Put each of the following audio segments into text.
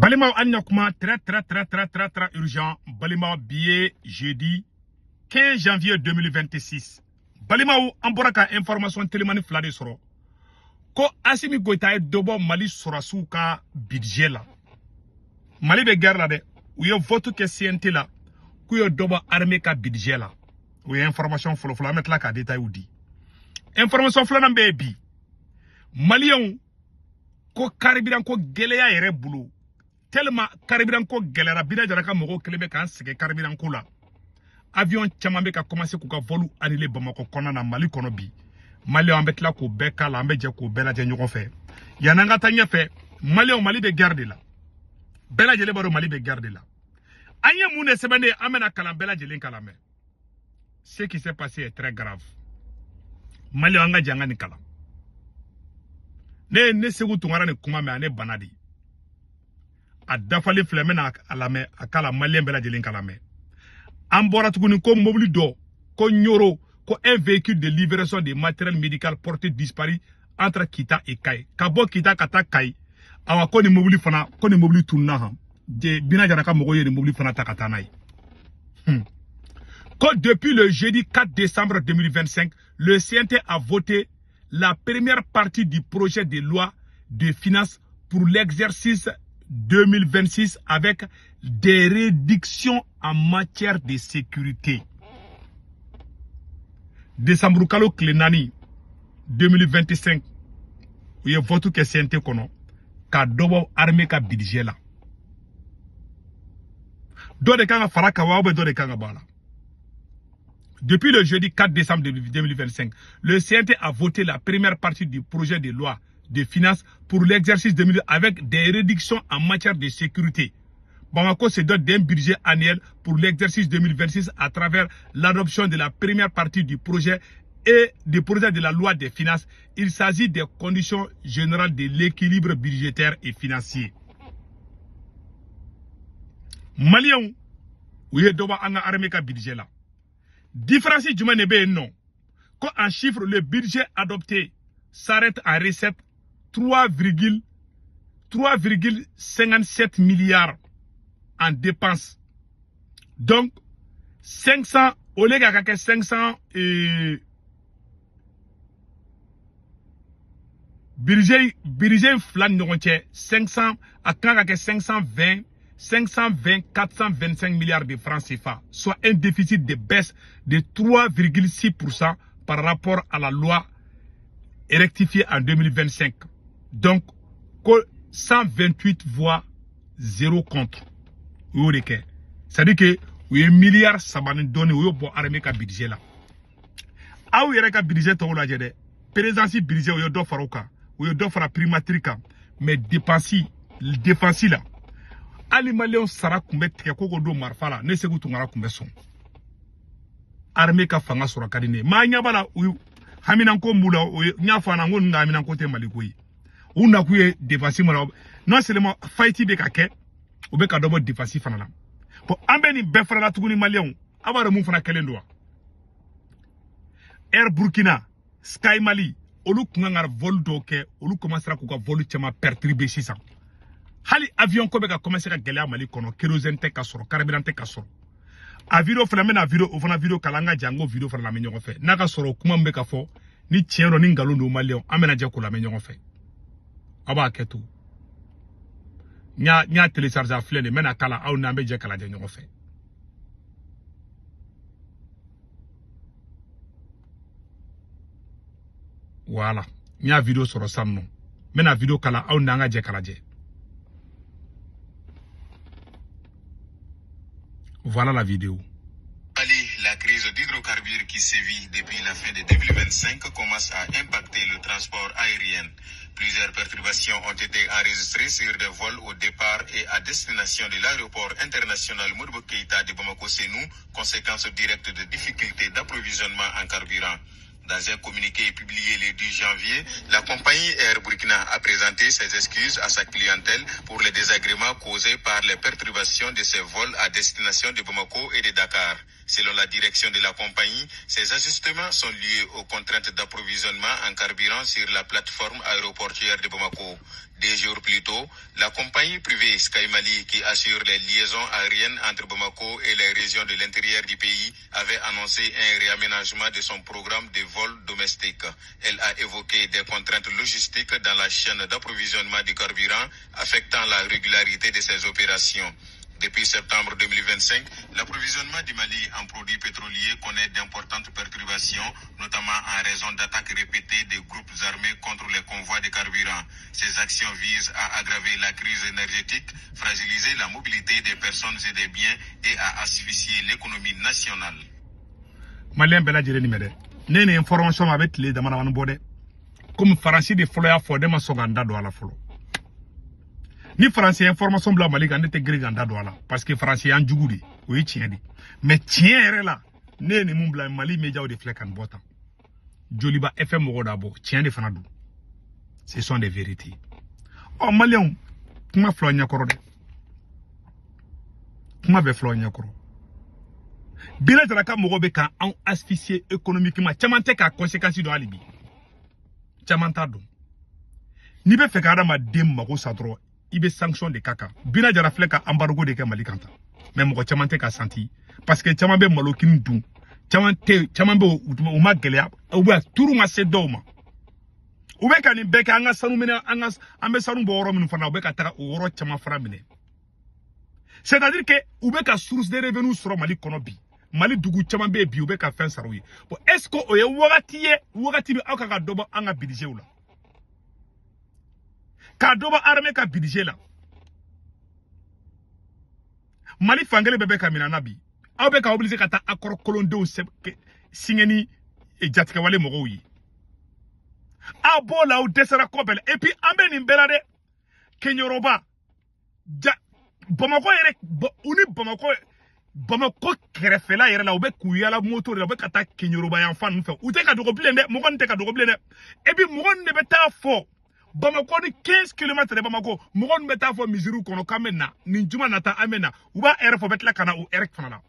Balima Anyakuma, très urgent. Balima billet jeudi 15 janvier 2026. Balima ou Amboraka information télémani flade soro. Ko Assimi Goïta dobo Mali Sorasuka budget la. Mali be guerre la de. Ou yo vote que CNT la. Ku yo dobo armée ka budget la. Ou yo information folo mettre la ka détail ou di. Information folo nambe bi. Malion ko karibiran ko geleya yere bulu. Tellement carburant ko galera bina jaraka mogo kelebe kan sege carburant ko la avion chamambe ka commencer ko ka volu annulé Bamako kona na Mali kono bi Mali on betla ko beka la ambe je ko bela je ñugo fe yananga tanya fe Mali be garde la bela je le baro Mali be garde la anya mune sebane amena kala bela je len kala me ce qui s'est passé est très grave Mali anga janga ni kala ne segu tungara ne kuma me ane banadi a dafali flemena alame akala malien bela jelen kalame ambora tukuni ko mobili do ko nyoro ko un véhicule de livraison de matériel médical porté disparu entre Kita et Kay kabo Kita kata Kay awa ko ni mobili fana ko ni mobili tunna ha de bina jaraka mogo ye ni mobili fana takata nay ko depuis le jeudi 4 décembre 2025 le CNT a voté la première partie du projet de loi de finances pour l'exercice 2026 avec des réductions en matière de sécurité. Décembre kalo klenani 2025 où il vote que CNT kono ka dobo armée ka budget la. Do de kanga faraka wa do de kanga bala. Depuis le jeudi 4 décembre 2025, le CNT a voté la première partie du projet de loi de finances pour l'exercice 2020 avec des réductions en matière de sécurité. Bamako se dote d'un budget annuel pour l'exercice 2026 à travers l'adoption de la première partie du projet et du projet de la loi des finances. Il s'agit des conditions générales de l'équilibre budgétaire et financier. Malion, oui, doba anga armée ka budget là. Différence du manebe non. Quand en chiffre le budget adopté s'arrête à recette 3,57 milliards en dépenses. Donc, 500, au lieu de 500 budget flan 500 à 425 milliards de francs CFA, soit un déficit de baisse de 3,6% par rapport à la loi rectifiée en 2025. Donc, 128 voix, 0 contre. C'est-à-dire que, il y a un milliard de donné pour armée ka budget là. Ah oui, il y a un budget to la jede. Présidence budget il y a deux faroka, il y a deux fara primatrika, mais dépenses là. Ali Malion sara kumbe teke koko do marfala ne segu tungara kumbe son. Armée ka fanga sura kadine. Ma nyabala hamina ko mula nyafa na ngon hamina ko te malikoyi. Una kuye défensif mala non seulement fighti be ka ke o be ka dobo défensif fana la. Pour ambeni be fara la tuguni Malion abara mun fana kelendo. Air Burkina, Sky Mali, olu kunga vol do ke olu commencera ko ka vol chama perturber 600. Hali avion ko be ka commencer ka gele Mali kono kérosène te ka soro carburant te ka soro a video fana mena video o fana video kalanga jango video fana la me ñogo fe na ka soro kuma mbe ka fo ni tiero ni ngalo ndo Malion amena je ko la me ñogo fe aba ketu nya télécharger flene mena kala aw na mbe je kala je ñogo fe voilà nya video soro samno mena video kala aw na nga je kala je. Voilà la vidéo. La crise d'hydrocarbures qui sévit depuis la fin de 2025 commence à impacter le transport aérien. Plusieurs perturbations ont été enregistrées sur des vols au départ et à destination de l'aéroport international Modibo Keïta de Bamako-Sénou, conséquence directe de difficultés d'approvisionnement en carburant. Dans un communiqué publié le 10 janvier, la compagnie Air Burkina a présenté ses excuses à sa clientèle pour les désagréments causés par les perturbations de ses vols à destination de Bamako et de Dakar. Selon la direction de la compagnie, ces ajustements sont liés aux contraintes d'approvisionnement en carburant sur la plateforme aéroportuaire de Bamako. 2 jours plus tôt, la compagnie privée Sky Mali, qui assure les liaisons aériennes entre Bamako et les régions de l'intérieur du pays, avait annoncé un réaménagement de son programme de vols domestiques. Elle a évoqué des contraintes logistiques dans la chaîne d'approvisionnement du carburant, affectant la régularité de ses opérations. Depuis septembre 2025, l'approvisionnement du Mali en produits pétroliers connaît d'importantes perturbations, notamment en raison d'attaques répétées des groupes armés contre les convois de carburant. Ces actions visent à aggraver la crise énergétique, fragiliser la mobilité des personnes et des biens et à asphyxier l'économie nationale. Malien Bella Jireni Mede, Nene information avec les Damanawan Bode, comme Faransi de Floya Fode Masoganda do la Folo. Ni français information bla Mali kan te gri ganda do ala parce que français en djugudi o yi tien di mais tien ere la ne ni mun bla Mali media o de flekan botan Joliba FM mo da bo tien de fana du ce sont des vérités. Oh malien kuma flo nyakoro de kuma be flo nyakoro bila taraka mo be kan en asphyxier économiquement chamante ka conséquences do alibi chamanta do ni be fe ka ma dem mako sadro ibe sanction de kaka bina jara fleka embargo de ke Mali kanta mais moko chamante ka santi parce que chamambe malokin dun chamambe o ma gelea o ba turu ma se doma o be kan be ka anga sanu mena anga ambe sanu bo woro min fana o be ka ta o woro chama fara mine c'est-à-dire que o be ka source de revenus sur Mali kono bi Mali dugu chamambe bi o be ka fin saroui bon est-ce que o ye wagati bi aka dobo anga budget ou la ka doba armée ka budget la Mali fangele bebe ka minana bi aw be ka obligé ka ta accord colondé singeni e jatika wale mogo yi a bola o desera kobel et puis ambe ni belade kenyoroba Bamako yere uni Bamako kerefela yere la obe kuyala moto la obe ka ta kenyoroba yan fan fe ou te ka dogo blende mo kon te ka dogo blende et puis mo kon ne beta fo Bamako ni 15 km de Bamako mogon beta fo miziru kono kamena ni juma nata amena uba erfo betla kana u erek fanana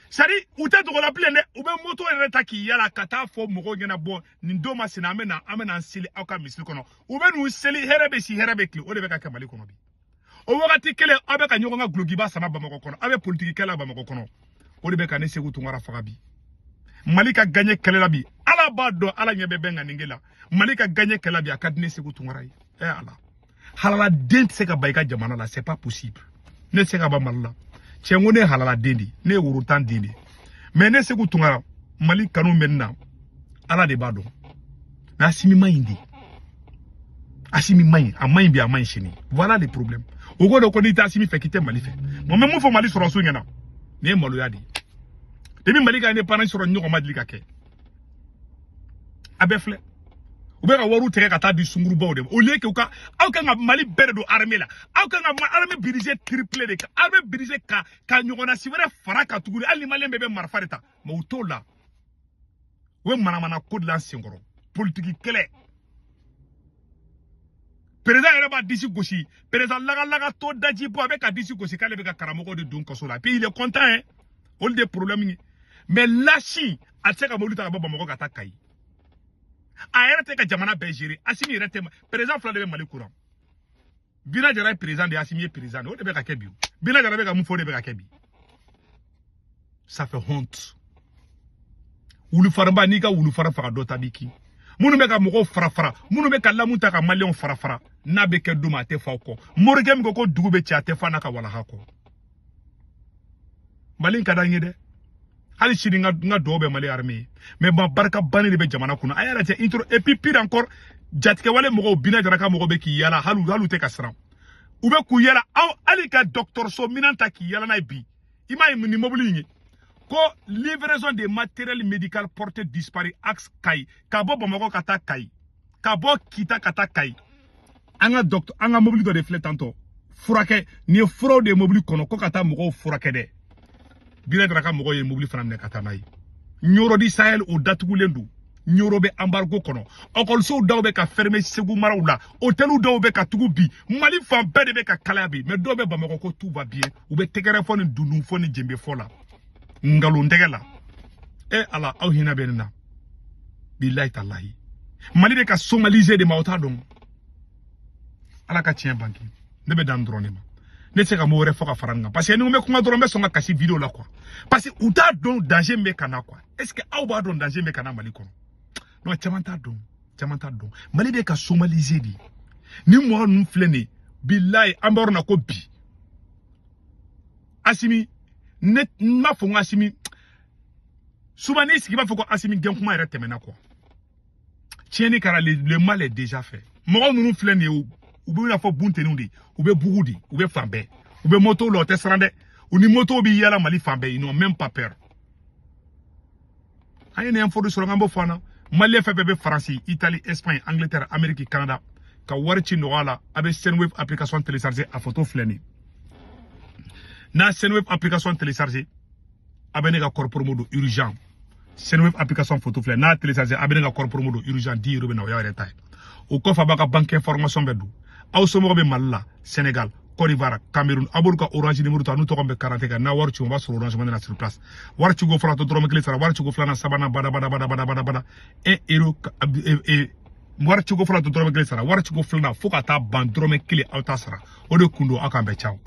sari uta to la plende ube moto ereta ki yala kata fo mogo ngena bo ni ndoma sina amena sili aka misiri kono ube nu seli herebe kli o de beka Mali kono bi o wakati kele abe ka nyogo nga glogiba sama Bamako kono abe politique kala Bamako kono o de beka ne segu tungara fagabi Mali ka gagner kele la bi ala bado ala nyebe benga ningela Mali ka gagner kele bi akadne segu tungara yi ala halala dent se ka bayka jamana la c'est pas possible ne se ka ba malla chengone halala dendi ne wurutan dendi mais ne segu tungara Mali kanu menna ala de bado na asimi mayindi asimi mayin amayin bi amayin chini voilà les problèmes o godo ko ni ta asimi fe kite Mali fe mo même fo Mali soro so ngena ne malo yadi demi Mali ga ne panan soro nyoko madli ka ke abefle ube ka waru tere ka ta di sunguru baw de o leke ka aw ka Mali bere do armée la aw ka armée budget triplé de ka armée budget ka nyoko na sibere fara ka tuguri ali Mali bebe marfareta ma utola we mana ko de l'ancien goro politique kele président era disi gosi président laga to daji bo avec a disi gosi kale be ka karamoko de don kosola puis il est content hein on des problèmes mais lachi a tseka moluta ka Bamako ka takai a era te ka jamana be gérer asimi era te président fla de Mali courant bina jara président de asimi président o de be ka kebi bina jara be ka mufo de be ka kebi ça fait honte wulu faramba ni ka wulu fara fara do tabiki munu be ka mogo fara munu be ka lamunta ka Malien fara na be ke duma te fa ko morgem ko dugu be ci ate fa na ka wala hako Mali ka dangi de hali shiri nga dobe Mali armée mais ba barka bani de be jamana kuna ayara te intro et puis pire encore jatike wale mogo bina jaraka mogo be ki yala halu te kasram ube ku yala aw ali ka docteur so minanta ki yala na bi ima ni mobili ni ko livraison de matériel médical porté disparu axe kai ka bo Bamako kata kai ka bo kita kata kai anga docteur anga mobili do de fletanto furake ni furo de mobili kono ko kata mogo furake de bina draka mogo ye mobili fana ne kata nay nyoro di Sahel o datugu lendu nyoro be embargo kono okol so daw be ka fermer segu marawla hôtelu daw be ka tugu bi Mali fan be de be ka kala bi mais do be Bamako ko tout va bien ou be tegere foni dunu foni jembe fola ngalon degela ala aw hina benna billahi tallahi mali be ka somaliser de mauta don ala ka tien banki ne be dan drone ma ne se ka mo wore foka faranga parce que ni me kuma drone be songa kasi vidéo la quoi parce que uta don danger me kana quoi est-ce que aw ba don danger me kana mali kono non chamanta don mali be ka somaliser di ni mo nu flene billahi amborna ko bi asimi net ma fo asimi souvent ce qui va faut asimi gen kuma ere temena quoi tieni kara le mal est déjà fait mo nu flene ou be na fo buntenu di ou be bugudi ou be fambe ou be moto lo te srande ou ni moto bi yala mali fambe ils n'ont même pas peur ayene info de sur ngambo fana mali fa be France Italie Espagne Angleterre Amérique Canada ka warchi no wala abe Senweb application télécharger a photo fleni na Senweb application télécharger abene ga corps modo urgent Senweb application photo fleni na télécharger abene ga corps modo urgent 10 € na ya retay o ko fa baka banque information bedu aw somo be malla Sénégal Côte d'Ivoire Cameroun aburka Orange numéro ta nu to kombe 40 ga na warchi on va sur Orange na sur place warchi go fala to drome kle sara warchi go flana sabana bada 1 euro warchi go fala to drome kle sara warchi go flana fo ka ta ban drome kle auta sara o de kundo akambe ciao